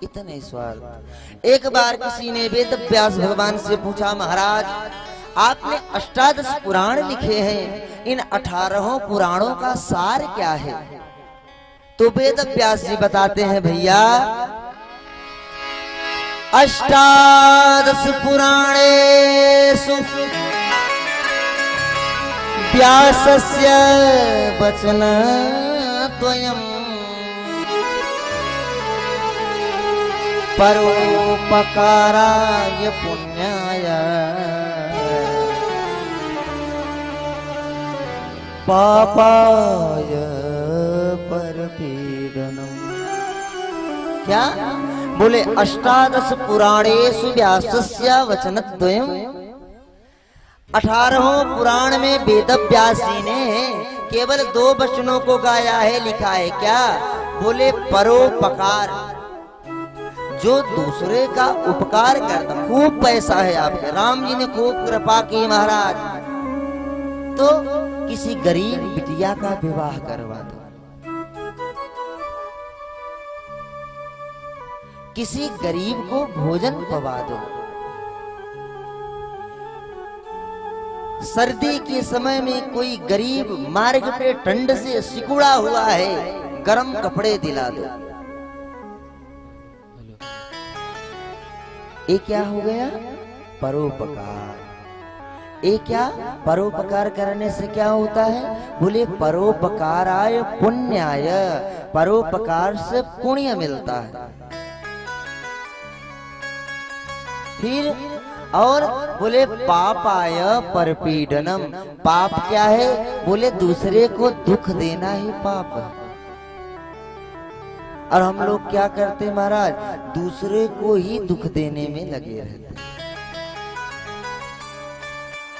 इतने स्वार्थ। एक बार किसी ने वेद व्यास भगवान से पूछा, महाराज आपने अष्टादश पुराण लिखे हैं, इन 18 पुराणों का सार क्या है? तो वेद व्यास जी बताते हैं, भैया अष्टादश पुराणेषु व्यासस्य वचनद्वयम् परोपकाराय पुण्याय पापाय परपीडनम्। क्या बोले? अष्टादश पुराणेषु व्यासस्य वचनद्वयम्। 18 पुराण में वेद व्यास जी ने केवल 2 वचनों को गाया है, लिखा है। क्या? बोले परोपकार, जो दूसरे का उपकार करता। खूब पैसा है आपके, राम जी ने खूब कृपा की महाराज, तो किसी गरीब बिटिया का विवाह करवा दो, किसी गरीब को भोजन पवा दो। सर्दी के समय में कोई गरीब मार्ग पे ठंड से सिकुड़ा हुआ है, गर्म कपड़े दिला दो। ये क्या हो गया? परोपकार। ये क्या? परोपकार करने से क्या होता है? बोले परोपकाराय पुण्याय, परोपकार से पुण्य मिलता है। फिर और बोले पापाय परपीडनम, पाप क्या है? बोले दूसरे को दुख देना ही पाप है। और हम लोग क्या करते महाराज? दूसरे को ही दुख देने में लगे रहते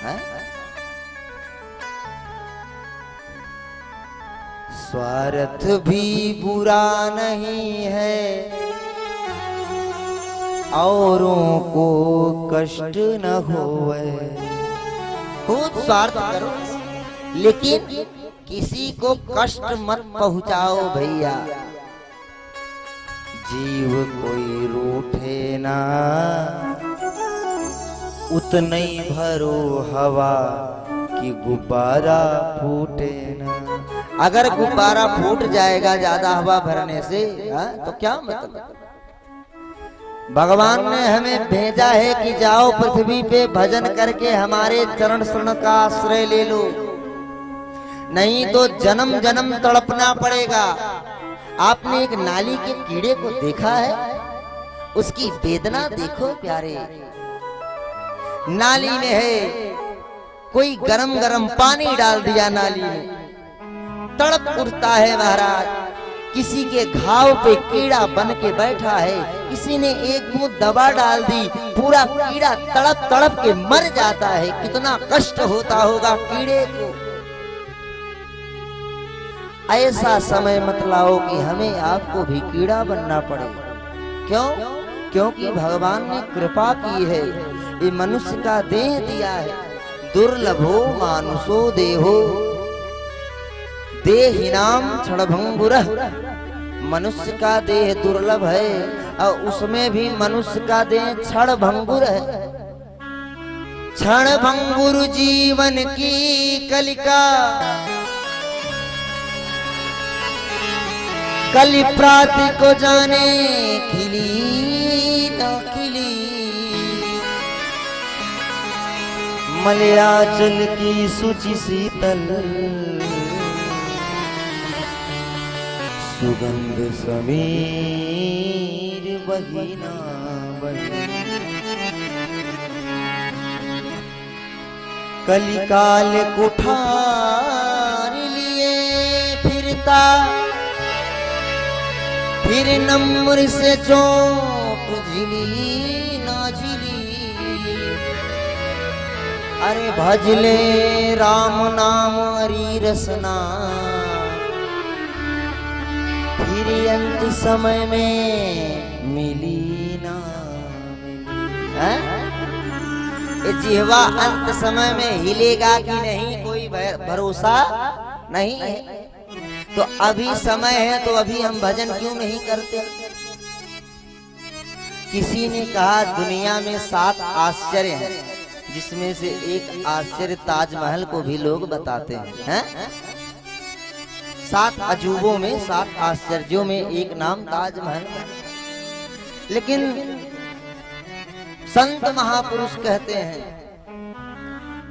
हैं। स्वार्थ भी बुरा नहीं है, औरों को कष्ट न होवे। खूब स्वार्थ करो, लेकिन किसी को कष्ट मत पहुंचाओ भैया। जीव कोई रूठे ना, उतने ही भरो हवा कि गुब्बारा फूटे ना। अगर गुब्बारा फूट जाएगा ज्यादा हवा भरने से, तो क्या मतलब? भगवान ने हमें भेजा है कि जाओ पृथ्वी पे भजन करके हमारे चरण शरण का आश्रय ले लो, नहीं तो जन्म जन्म तड़पना पड़ेगा। आपने एक नाली के कीड़े को देखा है? उसकी वेदना देखो प्यारे। नाली में है, कोई गरम गरम पानी डाल दिया नाली में, तड़प उठता है महाराज। किसी के घाव पे कीड़ा बन के बैठा है, किसी ने एक बूंद दवा डाल दी, पूरा कीड़ा तड़प तड़प के मर जाता है। कितना कष्ट होता होगा कीड़े को। ऐसा समय मत लाओ कि हमें आपको भी कीड़ा बनना पड़े। क्यों? क्योंकि भगवान ने कृपा की है, ये मनुष्य का देह दिया है। दुर्लभो मानुषो देहो देहिनाम क्षणभंगुरः। मनुष्य का देह दुर्लभ है, और उसमें भी मनुष्य का देह क्षणभंगुर है। क्षणभंगुर जीवन की कलिका, कली प्राति को जाने खिली न खिली। मलयाचल की सूची शीतल, सुगंध समीर बहिना बही। कलिकाल कुठार लिए फिरता, फिर नम्र से चोट झिली ना झिली। अरे भजले राम नाम हरि रसना, फिर अंत समय में मिली ना मिली। ये जिह्वा अंत समय में हिलेगा कि नहीं, कोई भरोसा नहीं है। तो अभी समय है, तो अभी हम भजन क्यों नहीं करते? किसी ने कहा दुनिया में 7 आश्चर्य हैं, जिसमें से एक आश्चर्य ताजमहल को भी लोग बताते हैं। 7 अजूबों में 7 आश्चर्यों में एक नाम ताजमहल का। लेकिन संत महापुरुष कहते हैं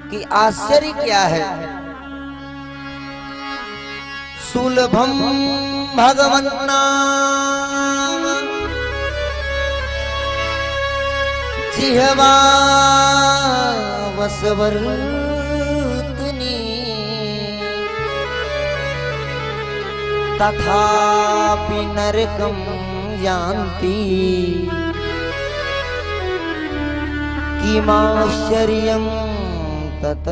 कि आश्चर्य क्या है। सुलभम भगवन् नाम जिह्वा वसवर्तनी तथापि नरकं यान्ति किमाश्चर्यं तत।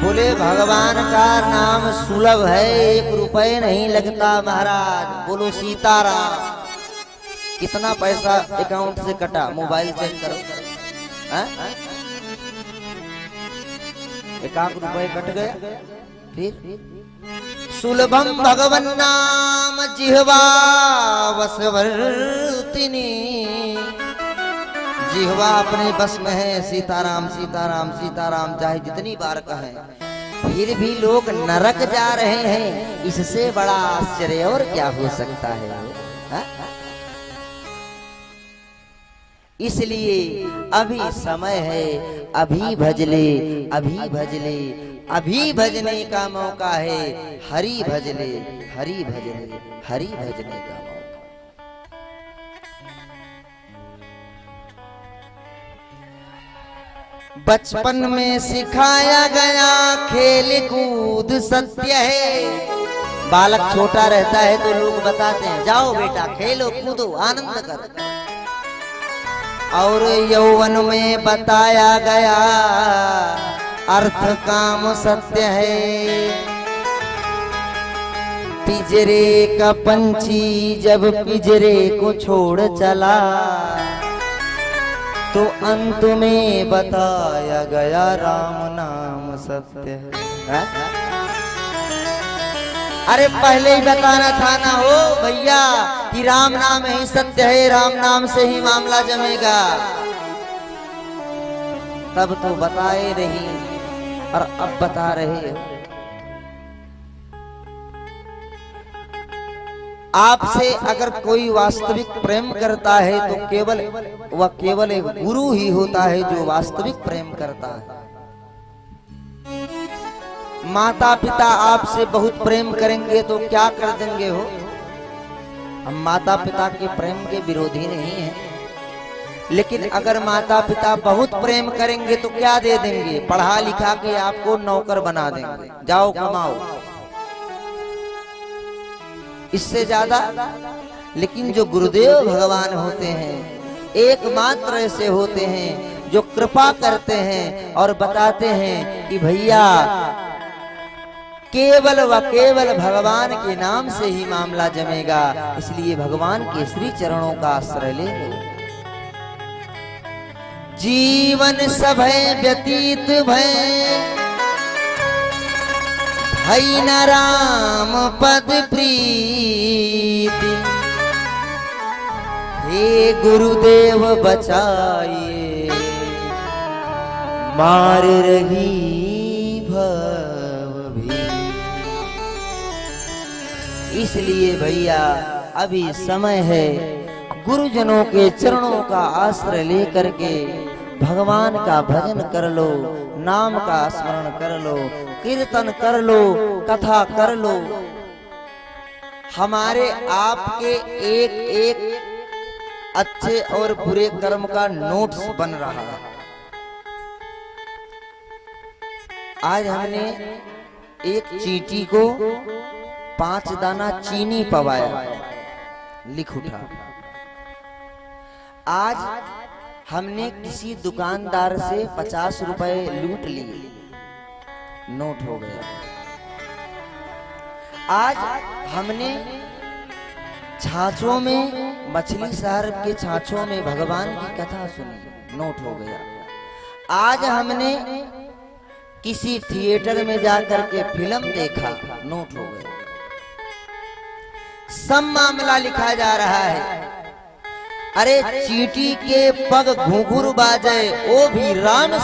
बोले भगवान का नाम सुलभ है, 1 रुपए नहीं लगता महाराज। बोलो सीताराम। कितना पैसा अकाउंट से कटा, मोबाइल चेक करो। 1 रुपए कट गया। फिर सुलभम भगवन् नाम जिह्वा वसवर्तिनी। जिह्वा अपने बस में है, सीताराम सीताराम सीताराम चाहे जितनी बार कहें, फिर भी लोग नरक जा रहे हैं। इससे बड़ा आश्चर्य और क्या हो सकता है? इसलिए अभी समय है, अभी भजले, अभी भजले, अभी भजने का मौका है। हरि भजले, हरि भजले, हरि भजने का मौका। बचपन में सिखाया गया खेल कूद सत्य है। बालक छोटा रहता है तो लोग बताते हैं जाओ बेटा खेलो कूदो आनंद कर। और यौवन में बताया गया अर्थ काम सत्य है। पिंजरे का पंछी जब पिंजरे को छोड़ चला तो अंत में बताया गया राम नाम सत्य है। अरे पहले ही बताना था ना हो भैया कि राम नाम ही सत्य है, राम नाम से ही मामला जमेगा। तब तो बताए नहीं और अब बता रहे हो। आपसे अगर कोई वास्तविक प्रेम करता है तो केवल एक गुरु ही होता है जो वास्तविक प्रेम करता है। माता पिता आपसे बहुत प्रेम करेंगे तो क्या कर देंगे हो? हम माता पिता के प्रेम के विरोधी नहीं हैं, लेकिन अगर माता पिता बहुत प्रेम करेंगे तो क्या दे देंगे? पढ़ा लिखा के आपको नौकर बना देंगे, जाओ कमाओ, इससे ज्यादा। लेकिन जो गुरुदेव भगवान होते हैं एकमात्र ऐसे होते हैं जो कृपा करते हैं और बताते हैं कि भैया केवल व केवल भगवान के नाम से ही मामला जमेगा। इसलिए भगवान के श्री चरणों का आश्रय ले लो। जीवन सभय व्यतीत भय हई न राम पद प्रीति। हे गुरुदेव बचाइए मार रही भव भी। इसलिए भैया अभी समय है, गुरुजनों के चरणों का आश्रय लेकर के भगवान का भजन कर लो, नाम का स्मरण कर लो, कीर्तन कर लो, कथा कर लो। हमारे आपके एक एक अच्छे और बुरे कर्म का नोट्स बन रहा है। आज हमने एक चींटी को 5 दाना चीनी पवाया, लिख उठा। आज हमने किसी दुकानदार से 50 रुपए लूट लिए, नोट हो गया। आज हमने छाछों में, मछली शहर के छाछों में भगवान की कथा सुनी, नोट हो गया। आज हमने किसी थिएटर में जाकर के फिल्म देखा, नोट हो गया। सब मामला लिखा जा रहा है। अरे चींटी के पग घुंघरू बाजे, ओ भी राम